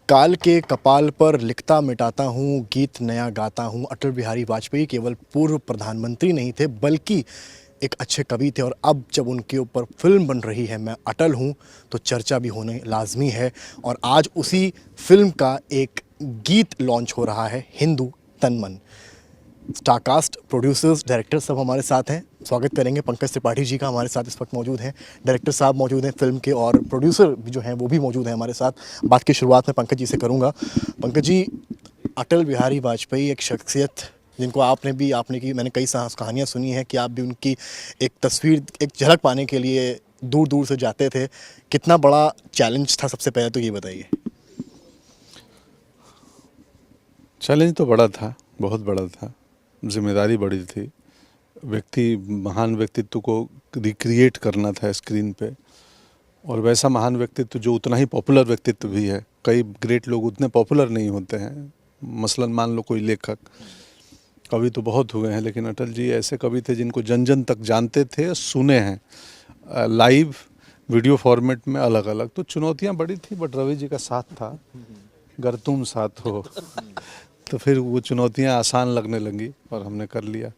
काल के कपाल पर लिखता मिटाता हूँ, गीत नया गाता हूँ। अटल बिहारी वाजपेयी केवल पूर्व प्रधानमंत्री नहीं थे, बल्कि एक अच्छे कवि थे। और अब जब उनके ऊपर फिल्म बन रही है मैं अटल हूँ, तो चर्चा भी होने लाजमी है। और आज उसी फिल्म का एक गीत लॉन्च हो रहा है, हिंदू तन मन। स्टारकास्ट, प्रोड्यूसर्स, डायरेक्टर सब हमारे साथ हैं। स्वागत करेंगे पंकज त्रिपाठी जी का, हमारे साथ इस वक्त मौजूद हैं। डायरेक्टर साहब मौजूद हैं फिल्म के, और प्रोड्यूसर भी जो हैं वो भी मौजूद हैं हमारे साथ। बात की शुरुआत में पंकज जी से करूंगा। पंकज जी, अटल बिहारी वाजपेयी एक शख्सियत जिनको आपने की, मैंने कई कहानियाँ सुनी हैं कि आप भी उनकी एक तस्वीर, एक झलक पाने के लिए दूर दूर से जाते थे। कितना बड़ा चैलेंज था, सबसे पहले तो ये बताइए। चैलेंज तो बड़ा था, बहुत बड़ा था। जिम्मेदारी बड़ी थी। महान व्यक्तित्व को रिक्रिएट करना था स्क्रीन पे, और वैसा महान व्यक्तित्व जो उतना ही पॉपुलर व्यक्तित्व भी है। कई ग्रेट लोग उतने पॉपुलर नहीं होते हैं। मसलन मान लो कोई लेखक, कवि तो बहुत हुए हैं, लेकिन अटल जी ऐसे कवि थे जिनको जन जन तक जानते थे, सुने हैं लाइव वीडियो फॉर्मेट में अलग अलग। तो चुनौतियां बड़ी थी, बट रवि जी का साथ था। गर तुम साथ हो तो फिर वो चुनौतियां आसान लगने लगी और हमने कर लिया।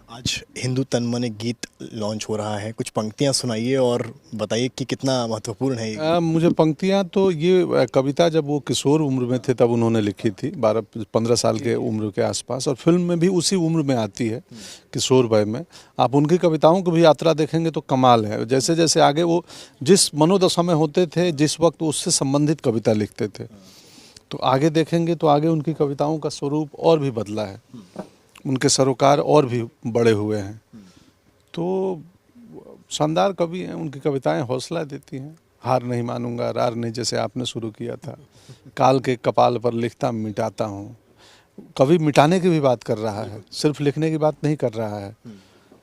आज हिंदू तन मन एक गीत लॉन्च हो रहा है, कुछ पंक्तियां सुनाइए और बताइए कि कितना महत्वपूर्ण है ये। मुझे पंक्तियां तो ये कविता जब वो किशोर उम्र में थे तब उन्होंने लिखी थी, 12-15 साल के उम्र के आसपास, और फिल्म में भी उसी उम्र में आती है, किशोर वय में। आप उनकी कविताओं की भी यात्रा देखेंगे तो कमाल है। जैसे जैसे आगे वो जिस मनोदशा में होते थे, जिस वक्त उससे संबंधित कविता लिखते थे, तो आगे देखेंगे तो आगे उनकी कविताओं का स्वरूप और भी बदला है, उनके सरोकार और भी बड़े हुए हैं। तो शानदार कवि हैं, उनकी कविताएं हौसला देती हैं। हार नहीं मानूंगा, रार नहीं, जैसे आपने शुरू किया था। काल के कपाल पर लिखता मिटाता हूँ। कवि मिटाने की भी बात कर रहा है, सिर्फ लिखने की बात नहीं कर रहा है।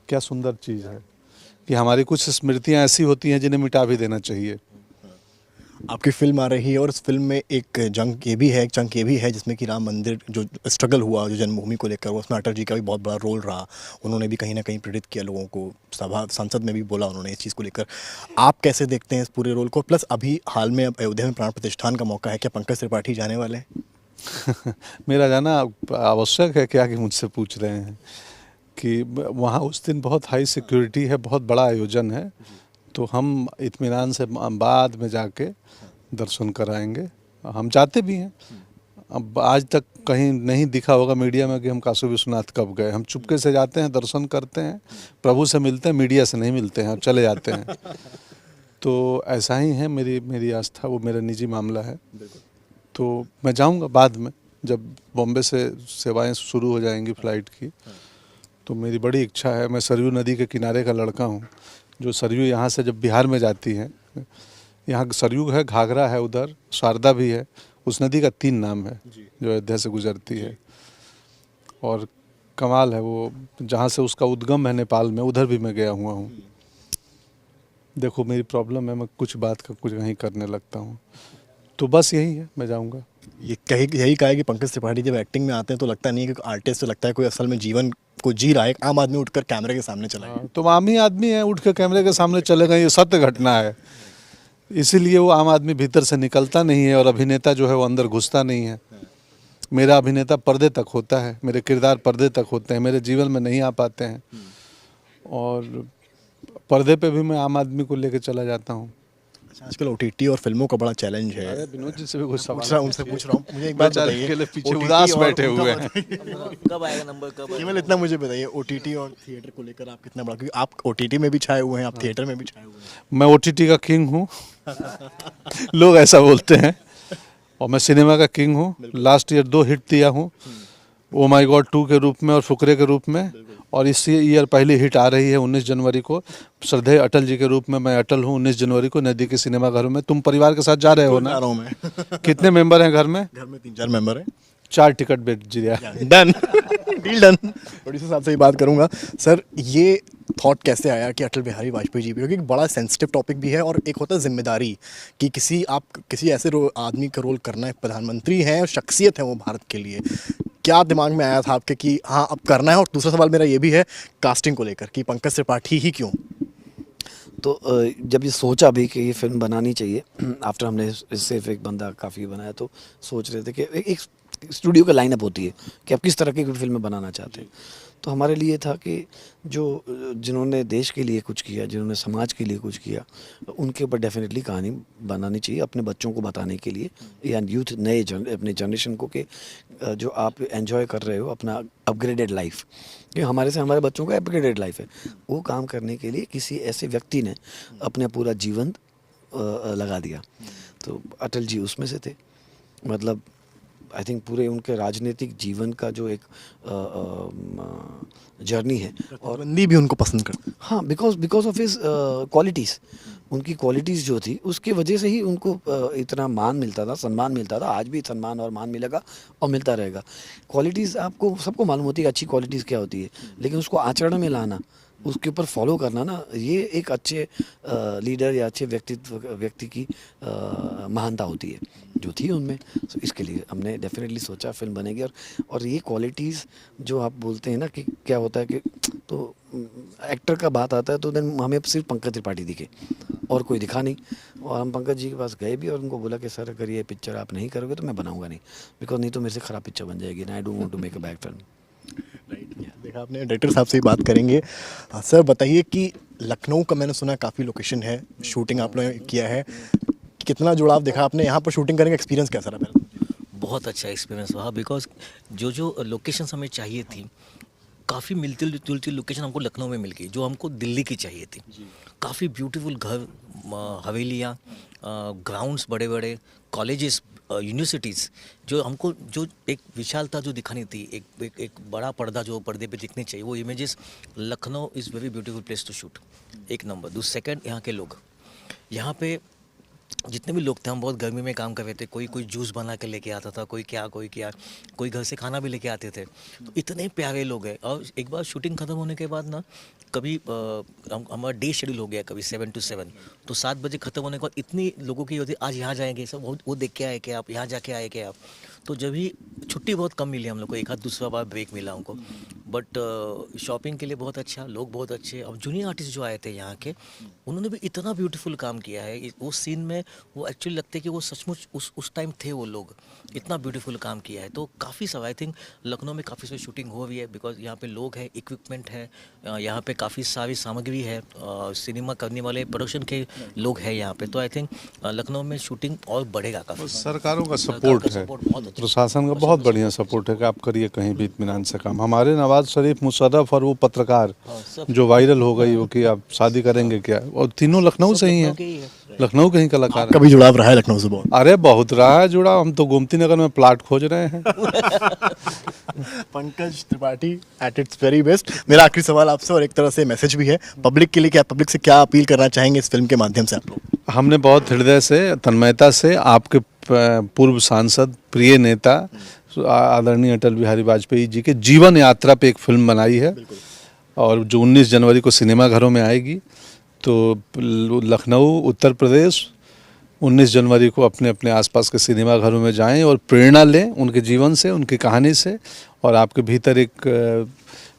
क्या सुंदर चीज़ है कि हमारी कुछ स्मृतियाँ ऐसी होती हैं जिन्हें मिटा भी देना चाहिए। आपकी फिल्म आ रही है और इस फिल्म में एक चंक ये भी है जिसमें कि राम मंदिर जो स्ट्रगल हुआ, जो जन्मभूमि को लेकर, उसमें अटल जी का भी बहुत बड़ा रोल रहा। उन्होंने भी कहीं ना कहीं प्रेरित किया लोगों को, सभा संसद में भी बोला उन्होंने इस चीज़ को लेकर। आप कैसे देखते हैं इस पूरे रोल को? प्लस अभी हाल में अब अयोध्या में प्राण प्रतिष्ठान का मौका है, क्या पंकज त्रिपाठी जाने वाले हैं? मेरा जाना आवश्यक है क्या कि मुझसे पूछ रहे हैं कि वहाँ उस दिन बहुत हाई सिक्योरिटी है, बहुत बड़ा आयोजन है, तो हम इत्मीनान से बाद में जाके दर्शन कराएंगे। हम जाते भी हैं। अब आज तक कहीं नहीं दिखा होगा मीडिया में कि हम काशी विश्वनाथ कब गए। हम चुपके से जाते हैं, दर्शन करते हैं, प्रभु से मिलते हैं, मीडिया से नहीं मिलते हैं, चले जाते हैं। तो ऐसा ही है मेरी आस्था, वो मेरा निजी मामला है। तो मैं जाऊंगा बाद में, जब बॉम्बे से सेवाएं शुरू हो जाएंगी फ्लाइट की। तो मेरी बड़ी इच्छा है। मैं सरयू नदी के किनारे का लड़का हूँ। जो सरयू यहाँ से जब बिहार में जाती है, यहाँ सरयू है, घाघरा है, उधर शारदा भी है। उस नदी का 3 नाम है जो अयोध्या से गुजरती है, और कमाल है वो। जहाँ से उसका उद्गम है नेपाल में, उधर भी मैं गया हुआ हूँ। देखो मेरी प्रॉब्लम है, मैं कुछ बात का कुछ कहीं करने लगता हूँ। तो बस यही है, मैं जाऊँगा। यही कहा है कि पंकज त्रिपाठी जब एक्टिंग में आते हैं तो लगता नहीं है कि आर्टिस्ट, तो लगता है कोई असल में जीवन को जी रहा है। एक आम आदमी उठकर कैमरे के सामने चला गया। तो आम ही आदमी है, उठ के कैमरे के सामने चले गए, ये सत्य घटना है। इसीलिए वो आम आदमी भीतर से निकलता नहीं है, और अभिनेता जो है वो अंदर घुसता नहीं है। मेरा अभिनेता पर्दे तक होता है, मेरे किरदार पर्दे तक होते हैं, मेरे जीवन में नहीं आ पाते हैं। और पर्दे पे भी मैं आम आदमी को लेकर चला जाता हूँ। आजकल ओटीटी और फिल्मों का बड़ा चैलेंज है। अरे विनोद जी से भी कुछ उनसे पूछ रहा हूँ, मुझे एक बात बेचारे बताइए। अकेले पीछे OTT उदास और बैठे उनका हुए हैं। कब आएगा नंबर, कब केवल इतना मुझे बताइए, ओटीटी और थिएटर को लेकर आप कितना बड़ा, क्योंकि आप ओटीटी में भी छाए हुए हैं, आप थिएटर में भी छाए हुए हैं। मैं ओटीटी का किंग हूँ। लोग ऐसा बोलते हैं, और मैं सिनेमा का किंग हूँ। लास्ट ईयर 2 हिट दिया हूँ, ओ माई गॉड 2 के रूप में और फुकरे के रूप में। और इसी ईयर पहली हिट आ रही है 19 जनवरी को, श्रद्धेय अटल जी के रूप में। मैं अटल हूँ 19 जनवरी को नज़दीकी के सिनेमा घरों में। तुम परिवार के साथ जा रहे हो ना? जा रहा हूँ मैं। कितने मेंबर हैं घर में? घर में 3-4 मेंबर हैं। 4 टिकट बेच दिया। डन। Deal done. प्रोड्यूसर साहब से ही बात करूंगा। सर, ये थॉट कैसे आया कि अटल बिहारी वाजपेयी जी भी, क्योंकि एक बड़ा सेंसिटिव टॉपिक भी है, और एक होता है जिम्मेदारी कि किसी ऐसे आदमी का रोल करना है, प्रधानमंत्री हैं और शख्सियत है वो भारत के लिए। क्या दिमाग में आया था आपके कि हाँ अब करना है? और दूसरा सवाल मेरा ये भी है कास्टिंग को लेकर कि पंकज त्रिपाठी ही क्यों? तो जब ये सोचा भी कि ये फिल्म बनानी चाहिए, आफ्टर हमने सिर्फ एक बंदा काफ़ी बनाया, तो सोच रहे थे कि एक स्टूडियो का लाइनअप होती है कि आप किस तरह की फिल्म बनाना चाहते हैं। तो हमारे लिए था कि जिन्होंने देश के लिए कुछ किया, जिन्होंने समाज के लिए कुछ किया, उनके ऊपर डेफिनेटली कहानी बनानी चाहिए, अपने बच्चों को बताने के लिए या यूथ अपने जनरेशन को कि जो आप एंजॉय कर रहे हो अपना अपग्रेडेड लाइफ, कि हमारे बच्चों का अपग्रेडेड लाइफ है, वो काम करने के लिए किसी ऐसे व्यक्ति ने अपना पूरा जीवन लगा दिया। तो अटल जी उसमें से थे। मतलब आई थिंक पूरे उनके राजनीतिक जीवन का जो एक जर्नी है, और बंदी भी उनको पसंद करते हैं। हाँ, बिकॉज ऑफ हिज क्वालिटीज़, उनकी क्वालिटीज़ जो थी उसकी वजह से ही उनको इतना मान मिलता था, सम्मान मिलता था। आज भी सम्मान और मान मिलेगा और मिलता रहेगा। क्वालिटीज़ आपको सबको मालूम होती है अच्छी क्वालिटीज़ क्या होती है, लेकिन उसको आचरण में लाना, उसके ऊपर फॉलो करना ना, ये एक अच्छे लीडर या अच्छे व्यक्ति की महानता होती है, जो थी उनमें। तो इसके लिए हमने डेफिनेटली सोचा फिल्म बनेगी। और ये क्वालिटीज़ जो आप बोलते हैं ना कि क्या होता है कि तो एक्टर का बात आता है तो देन हमें सिर्फ पंकज त्रिपाठी दिखे और कोई दिखा नहीं। और हम पंकज जी के पास गए भी और उनको बोला कि सर अगर ये पिक्चर आप नहीं करोगे तो मैं बनाऊंगा नहीं, बिकॉज नहीं तो मेरे से ख़राब पिक्चर बन जाएगी ना। I don't want to make a bad film. देखा आपने, डायरेक्टर साहब से ही बात करेंगे। सर बताइए कि लखनऊ का मैंने सुना काफ़ी लोकेशन है, शूटिंग आप लोगों ने किया है, कितना जुड़ाव देखा आपने यहाँ पर शूटिंग करने का एक्सपीरियंस कैसा रहा पहले? बहुत अच्छा एक्सपीरियंस रहा, बिकॉज जो लोकेशन हमें चाहिए थी, काफ़ी मिलती जुलती लोकेशन हमको लखनऊ में मिल गई, जो हमको दिल्ली की चाहिए थी। काफ़ी ब्यूटीफुल घर, हवेलियाँ, ग्राउंड्स बड़े बड़े, कॉलेजेस, यूनिवर्सिटीज़, जो हमको जो एक विशालता जो दिखानी थी, एक बड़ा पर्दा जो पर्दे पे दिखने चाहिए, वो images. Lucknow is very beautiful place to shoot, एक नंबर। सेकंड, यहाँ के लोग, यहाँ पे जितने भी लोग थे, हम बहुत गर्मी में काम कर रहे थे। कोई जूस बना के लेके आता था, कोई क्या, कोई घर से खाना भी लेके आते थे। तो इतने प्यारे लोग हैं। और एक बार शूटिंग ख़त्म होने के बाद ना, कभी हमारा डे शेड्यूल हो गया, कभी 7 to 7, तो 7 बजे ख़त्म होने के बाद इतनी लोगों की होती, आज यहाँ जाएंगे सब, वो देख के आए क्या आप, यहाँ जाके आए क्या आप। तो जब भी छुट्टी बहुत कम मिली हम लोग को, एक आध दूसरा बार ब्रेक मिला हमको, बट शॉपिंग के लिए बहुत अच्छा, लोग बहुत अच्छे। और जूनियर आर्टिस्ट जो आए थे यहाँ के, उन्होंने भी इतना ब्यूटीफुल काम किया है वो सीन में। वो एक्चुअली लगता है कि वो सचमुच उस टाइम थे वो लोग, इतना ब्यूटीफुल काम किया है। तो काफ़ी सब, आई थिंक लखनऊ में काफ़ी सारी शूटिंग हो रही है, बिकॉज यहाँ पे लोग हैं, इक्विपमेंट है, यहाँ पे काफ़ी सारी सामग्री है, सिनेमा करने वाले प्रोडक्शन के लोग हैं यहाँ पे। तो आई थिंक लखनऊ में शूटिंग और बढ़ेगा काफ़ी। सरकारों का सपोर्ट है, प्रशासन का बहुत बढ़िया सपोर्ट है कि आप करिए कहीं भी इत्मीनान से काम। हमारे नवाज शरीफ, मुशर्रफ और वो पत्रकार जो वायरल हो गई वो कि आप शादी करेंगे क्या, और तीनों लखनऊ से ही हैं, लखनऊ के ही कलाकार। कभी जुड़ाव रहा है लखनऊ से बहुत? अरे बहुत रहा है जुड़ा, हम तो गोमती नगर में प्लाट खोज रहे हैं। Pankaj Tripathi at its very best. मेरा आखिरी सवाल आपसे, और एक तरह से मैसेज भी है पब्लिक के लिए, क्या पब्लिक से क्या अपील करना चाहेंगे इस फिल्म के माध्यम से आप लोग? हमने बहुत हृदय से, तन्मयता से आपके पूर्व सांसद, प्रिय नेता आदरणीय अटल बिहारी वाजपेयी जी के जीवन यात्रा पे एक फिल्म बनाई है, और जो 19 जनवरी को सिनेमा घरों में आएगी। तो लखनऊ, उत्तर प्रदेश, 19 जनवरी को अपने अपने आसपास के सिनेमा घरों में जाएं और प्रेरणा लें उनके जीवन से, उनकी कहानी से। और आपके भीतर एक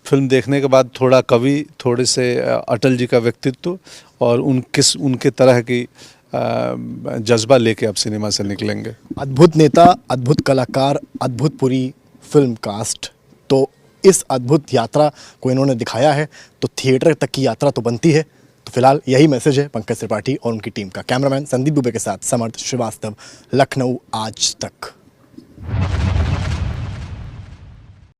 फिल्म देखने के बाद थोड़ा कवि, थोड़े से अटल जी का व्यक्तित्व और उनके तरह की जज्बा लेके आप सिनेमा से निकलेंगे। अद्भुत नेता, अद्भुत कलाकार, अद्भुत पूरी फिल्म कास्ट। तो इस अद्भुत यात्रा को इन्होंने दिखाया है, तो थिएटर तक की यात्रा तो बनती है। तो फिलहाल यही मैसेज है पंकज त्रिपाठी और उनकी टीम का। कैमरामैन संदीप दुबे के साथ समर्थ श्रीवास्तव, लखनऊ आज तक।